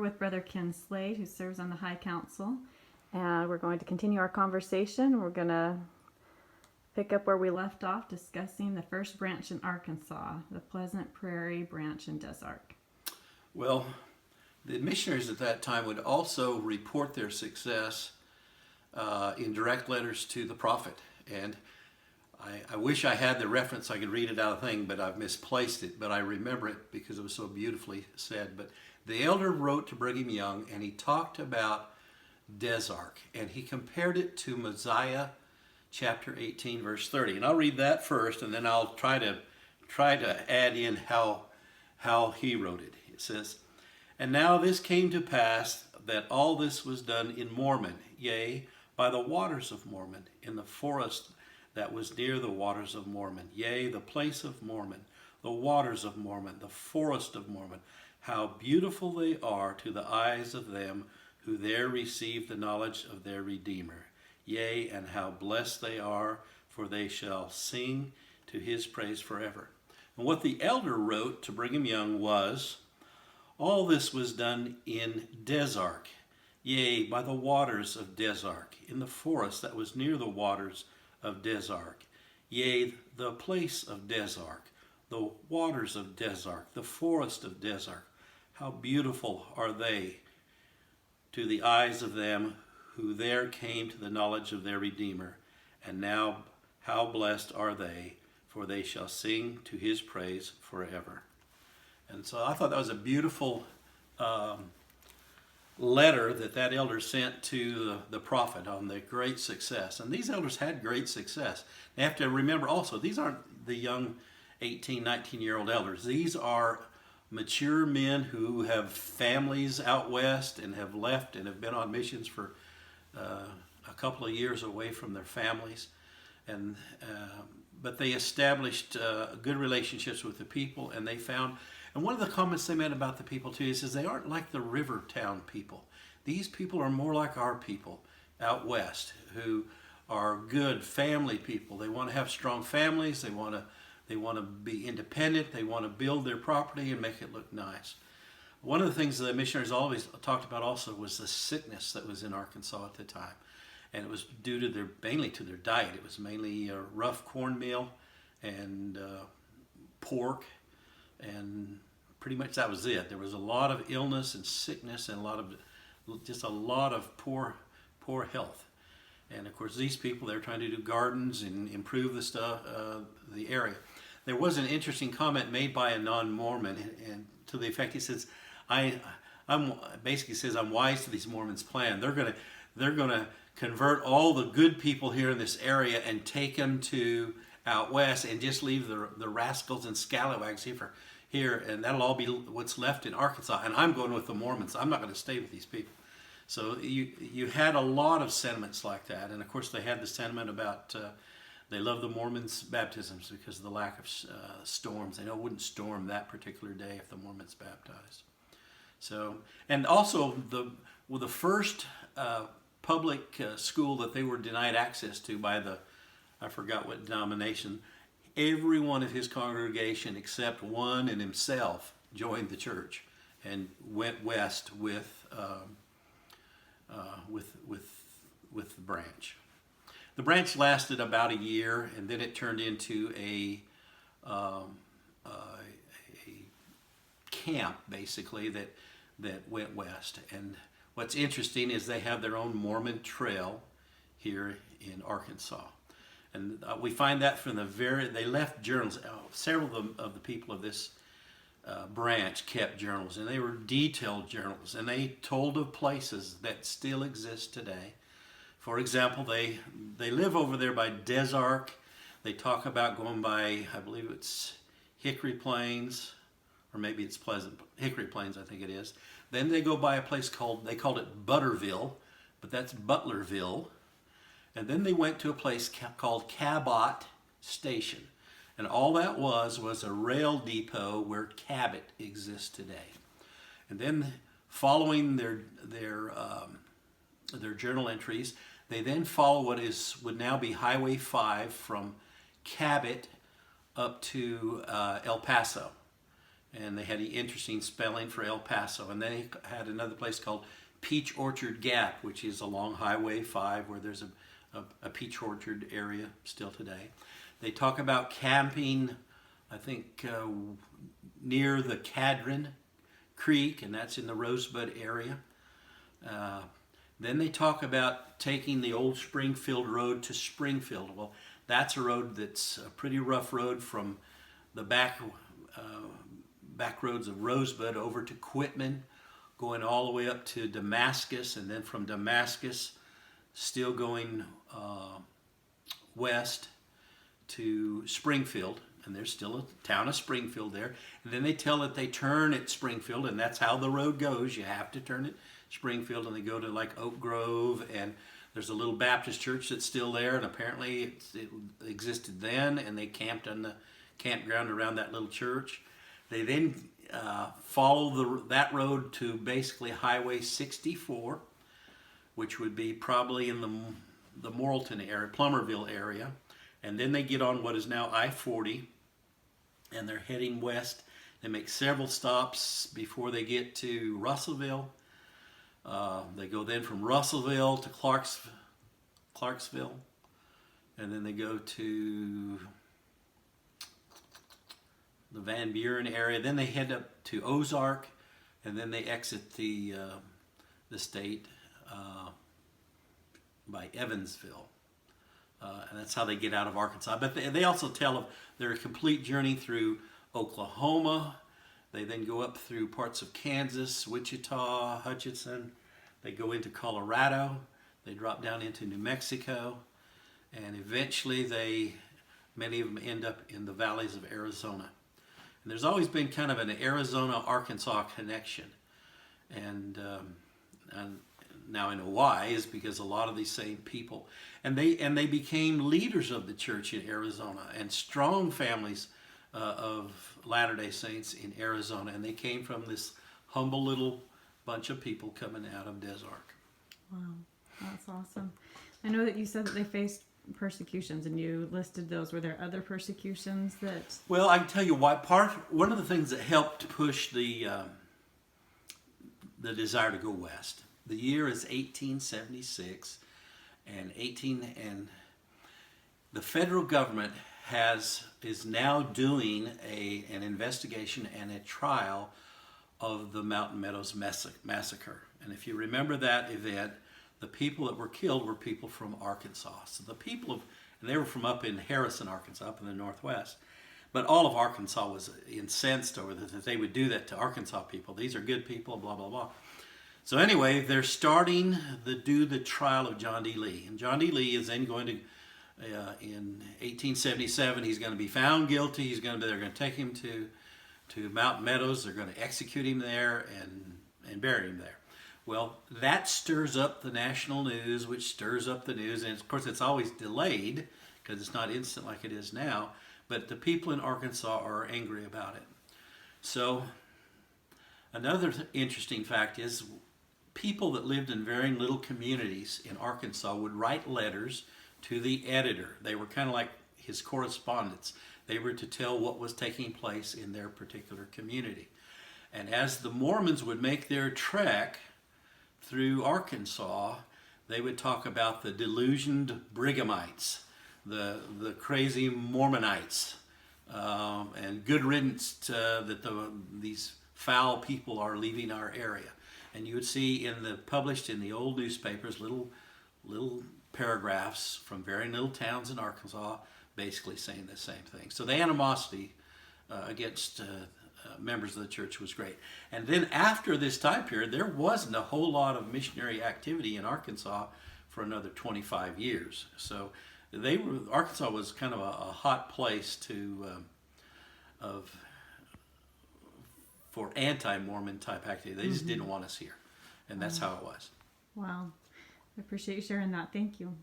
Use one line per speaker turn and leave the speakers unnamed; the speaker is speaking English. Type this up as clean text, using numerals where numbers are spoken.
With Brother Ken Slade, who serves on the High Council, and we're going to continue our conversation. We're going to pick up where we left off, discussing the first branch in Arkansas, the Pleasant Prairie branch in Des Arc.
Well, the missionaries at that time would also report their success in direct letters to the prophet. And I wish I had the reference, I could read it out of the thing, but I've misplaced it. But I remember it because it was so beautifully said. But the elder wrote to Brigham Young, and he talked about Des Arc, and he compared it to Mosiah chapter 18, verse 30. And I'll read that first, and then I'll try to add in how he wrote it. It says, "And now this came to pass, that all this was done in Mormon, yea, by the waters of Mormon, in the forest that was near the waters of Mormon, yea, the place of Mormon, the waters of Mormon, the forest of Mormon, how beautiful they are to the eyes of them who there receive the knowledge of their Redeemer. Yea, and how blessed they are, for they shall sing to his praise forever." And what the elder wrote to Brigham Young was, all this was done in Des Arc, yea, by the waters of Des Arc, in the forest that was near the waters of Des Arc, yea, the place of Des Arc, the waters of Des Arc, the forest of Des Arc. How beautiful are they to the eyes of them who there came to the knowledge of their Redeemer. And now how blessed are they, for they shall sing to his praise forever. And so I thought that was a beautiful letter that elder sent to the prophet on the great success. And these elders had great success. They have to remember also, these aren't the young 18, 19-year-old elders. These are mature men who have families out west and have left and have been on missions for a couple of years away from their families. And but they established good relationships with the people, and they found, and one of the comments they made about the people too is they aren't like the river town people. These people are more like our people out west, who are good family people. They want to have strong families. They want to be independent. They want to build their property and make it look nice. One of the things that the missionaries always talked about also was the sickness that was in Arkansas at the time. And it was due to mainly to their diet. It was mainly rough cornmeal and pork, and pretty much that was it. There was a lot of illness and sickness and a lot of poor health. And of course, these people, they're trying to do gardens and improve the area. There was an interesting comment made by a non-Mormon, and to the effect, he says, I'm wise to these Mormons' plan. They're gonna convert all the good people here in this area and take them to out west, and just leave the rascals and scallywags here, and that'll all be what's left in Arkansas. And I'm going with the Mormons. I'm not going to stay with these people. So you had a lot of sentiments like that, and of course they had the sentiment about they love the Mormons' baptisms because of the lack of storms. They know it wouldn't storm that particular day if the Mormons baptized. So, and also the first public school that they were denied access to by I forgot what denomination, every one of his congregation except one and himself joined the church and went west with the branch. The branch lasted about a year, and then it turned into a camp, basically, that went west. And what's interesting is they have their own Mormon trail here in Arkansas. And we find that from they left journals. Several of the people of this branch kept journals, and they were detailed journals, and they told of places that still exist today. For example, they live over there by Des Arc. They talk about going by, I believe it's Hickory Plains, or maybe it's Hickory Plains, I think it is. Then they go by a place they called it Butterville, but that's Butlerville. And then they went to a place called Cabot Station. And all that was a rail depot where Cabot exists today. And then following their journal entries, they then follow what would now be Highway 5 from Cabot up to El Paso. and they had the interesting spelling for El Paso. And they had another place called Peach Orchard Gap, which is along Highway 5, where there's a peach orchard area still today. They talk about camping, I think, near the Cadron Creek, and that's in the Rosebud area. Then they talk about taking the old Springfield Road to Springfield. Well, that's a road that's a pretty rough road from the back roads of Rosebud over to Quitman, going all the way up to Damascus, and then from Damascus still going west to Springfield, and there's still a town of Springfield there. And then they tell that they turn at Springfield, and that's how the road goes. You have to turn at Springfield, and they go to like Oak Grove, and there's a little Baptist church that's still there, and apparently it existed then, and they camped on the campground around that little church. They then follow that road to basically Highway 64, which would be probably in the Morrilton area, Plummerville area. And then they get on what is now I-40, and they're heading west. They make several stops before they get to Russellville. They go then from Russellville to Clarksville, and then they go to the Van Buren area. Then they head up to Ozark, and then they exit the state by Evansville. And that's how they get out of Arkansas. But they also tell of their complete journey through Oklahoma. They then go up through parts of Kansas, Wichita, Hutchinson. They go into Colorado. They drop down into New Mexico. And eventually many of them end up in the valleys of Arizona. And there's always been kind of an Arizona-Arkansas connection. And now I know why, is because a lot of these same people, and they became leaders of the church in Arizona, and strong families of Latter-day Saints in Arizona, and they came from this humble little bunch of people coming out of Des Arc.
Wow, that's awesome. I know that you said that they faced persecutions, and you listed those. Were there other persecutions that?
Well, I can tell you why. One of the things that helped push the desire to go west. The year is 1876, and the federal government is now doing an investigation and a trial of the Mountain Meadows massacre. And if you remember that event, the people that were killed were people from Arkansas. So and they were from up in Harrison, Arkansas, up in the Northwest. But all of Arkansas was incensed over that they would do that to Arkansas people. These are good people, blah, blah, blah. So anyway, they're starting the trial of John D. Lee. And John D. Lee is then going to, in 1877, he's going to be found guilty. They're going to take him to Mountain Meadows. They're going to execute him there and bury him there. Well, that stirs up the national news, which stirs up the news. And of course, it's always delayed because it's not instant like it is now. But the people in Arkansas are angry about it. So another interesting fact is people that lived in varying little communities in Arkansas would write letters to the editor. They were kind of like his correspondents. They were to tell what was taking place in their particular community. And as the Mormons would make their trek through Arkansas, they would talk about the delusioned Brighamites, the crazy Mormonites, and good riddance that these foul people are leaving our area. And you would see published in the old newspapers little paragraphs from very little towns in Arkansas basically saying the same thing. So the animosity against members of the church was great. And then after this time period, there wasn't a whole lot of missionary activity in Arkansas for another 25 years. So Arkansas was kind of a hot place for anti-Mormon type activity. They just didn't want us here. And that's how it was.
Wow. I appreciate you sharing that. Thank you.